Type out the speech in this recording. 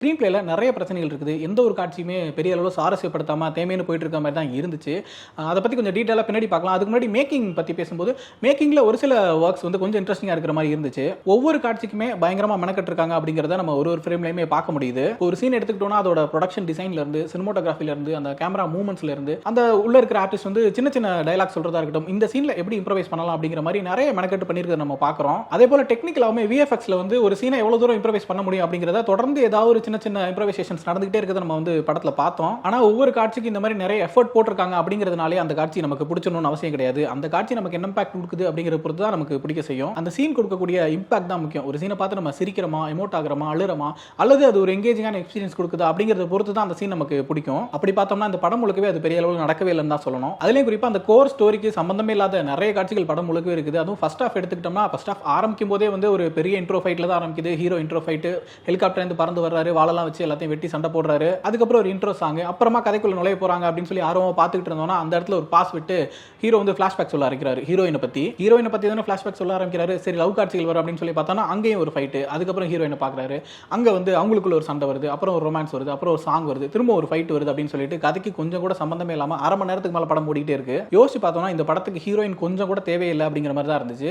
Screen பிளேல நிறைய பிரச்சனைகள் இருக்குது. எந்த ஒரு காட்சியுமே பெரிய அளவுல சுவாரஸ்யப்படுத்தாம தேமேன்னு போயிட்டு இருக்க மாரி தான் இருந்துச்சு. அத பத்தி கொஞ்சம் டீட்டெயிலா பின்னாடி பார்க்கலாம். அதுக்கு முன்னாடி மேக்கிங் பத்தி பேசும்போது, மேக்கிங்ல ஒரு சில வொர்க்ஸ் வந்து கொஞ்சம் இன்ட்ரஸ்டிங்கா இருக்கிற மாரி இருந்துச்சு. ஒவ்வொரு காட்சிக்குமே பயங்கரமா மெனக்கெட்டுருக்காங்க அப்படிங்கிறத நம்ம ஒரு ஃப்ரேம்லயுமே பார்க்க முடியுது. ஒரு சீன் எடுத்துக்கிட்டோம்னா அதோட புரொடக்ஷன் டிசைன்ல இருந்து, சினிமாட்டோகிராஃபில இருந்து, அந்த கேமரா மூவ்மெண்ட்ஸ்ல இருந்து, அந்த உள்ள இருக்கிற ஆர்டிஸ்ட் வந்து சின்ன சின்ன டயலாக் சொல்றதா இருக்கட்டும், இந்த சீன்ல எப்படி இம்ப்ரவைஸ் பண்ணலாம் அப்படிங்கிற மாரி நிறைய மெனக்கெட்டு பண்ணியிருக்கிறத நம்ம பார்க்குறோம். அதே போல டெக்னிக்கலாவுமே விஎஃப்எக்ஸ்ல வந்து ஒரு சீனை எவ்வளவு தூரம் இம்ப்ரவைஸ் பண்ண முடியும் அப்படிங்கிறத தொடர்ந்து ஏதாவது ஒரு சின்ன சின்ன இம்ப்ரவைசேஷன் நடந்துகிட்டே இருக்கிறத நம்ம வந்து படத்துல பார்த்தோம். ஆனா ஒவ்வொரு காட்சிக்கு இந்த மாதிரி நிறைய எஃபர்ட் போட்டிருக்காங்க அப்படிங்கிறதுனாலே அந்த காட்சி நமக்கு பிடிச்சணும்னு அவசியம் கிடையாது. அந்த காட்சி நமக்கு என்ன இம்பாக்ட் கொடுக்குது அப்படிங்கிறத பொறுத்து தான் நமக்கு பிடிக்க செய்யும். அந்த சீன் கொடுக்கக்கூடிய இம்பாக்ட் தான் முக்கியம். ஒரு சீனை பார்த்து நம்ம சிரிக்கிறோமா, எமோட் ஆகிறோமா, அழுறோமா, அல்லது அது ஒரு எங்கேஜிங்கான எக்ஸ்பீரியன்ஸ் கொடுக்குதா அப்படிங்கிறத பொறுத்து தான் அந்த சீன் நமக்கு பிடிக்கும். அப்படி பார்த்தோம்னா அந்த படம் முழுக்கவே அது பெரிய அளவில் நடக்கவே இல்லைன்னு தான் சொல்லணும். அதுலேயும் குறிப்பாக அந்த கோர் ஸ்டோரிக்கு சம்பந்தமே இல்லாத நிறைய காட்சிகள் படம் முழுக்கவே இருக்குது. அதுவும் ஃபர்ஸ்ட் ஹாஃப் எடுத்துக்கிட்டோம்னா ஃபர்ஸ்ட் ஹாஃப் ஆரம்பிக்கும் போதே வந்து ஒரு பெரிய இன்ட்ரோ ஃபைட்ல தான் ஆரம்பிக்குது. ஹீரோ இன்ட்ரோ ஃபைட், ஹெலிகாப்டர் இருந்து பறந்து வர்றாரு, வாளெல்லாம் வச்சு எல்லாத்தையும் வெட்டி சண்டை போடுறாரு. அதுக்கப்புறம் ஒரு இன்ட்ரோ சாங், அப்புறமா கதைக்குள்ள நுழைய போறாங்க அப்படின்னு சொல்லி ஆர்வமா பார்த்துக்கிட்டு இருந்தோம்னா அந்த இடத்துல ஒரு பாஸ் விட்டு ஹீரோ வந்து ஃபிளாஷ்பேக் சொல்ல ஆரம்பிக்கிறாரு. ஹீரோயினை பத்தி தானே ஃபிளாஷ்பேக் சொல்ல ஆரம்பிக்கிறாரு. சரி லவ் காட்சிகள் வரும் அப்படின்னு சொல்லி பார்த்தோம்னா அங்கேயும் ஒரு ஃபைட், அதுக்கப்புறம் ஹீரோயினை பார்க்குறாரு, அங்க வந்து அவங்களுக்குள்ள ஒரு சண்டை வருது, அப்புறம் ஒரு ரொமான்ஸ் வருது, அப்புறம் ஒரு சாங் வருது, திரும்ப ஒரு ஃபைட் வருது அப்படின்னு சொல்லிட்டு கதைக்கு கொஞ்சம் கூட சம்பந்தமே இல்லாம அரை மணி நேரத்துக்கு மேல படம் ஓடிட்டே இருக்கு. யோசிச்சு பார்த்தோம்னா இந்த படத்துக்கு ஹீரோயின் கொஞ்சம் கூட தேவையில்லை அப்படிங்கிற மாதிரி தான் இருந்துச்சு.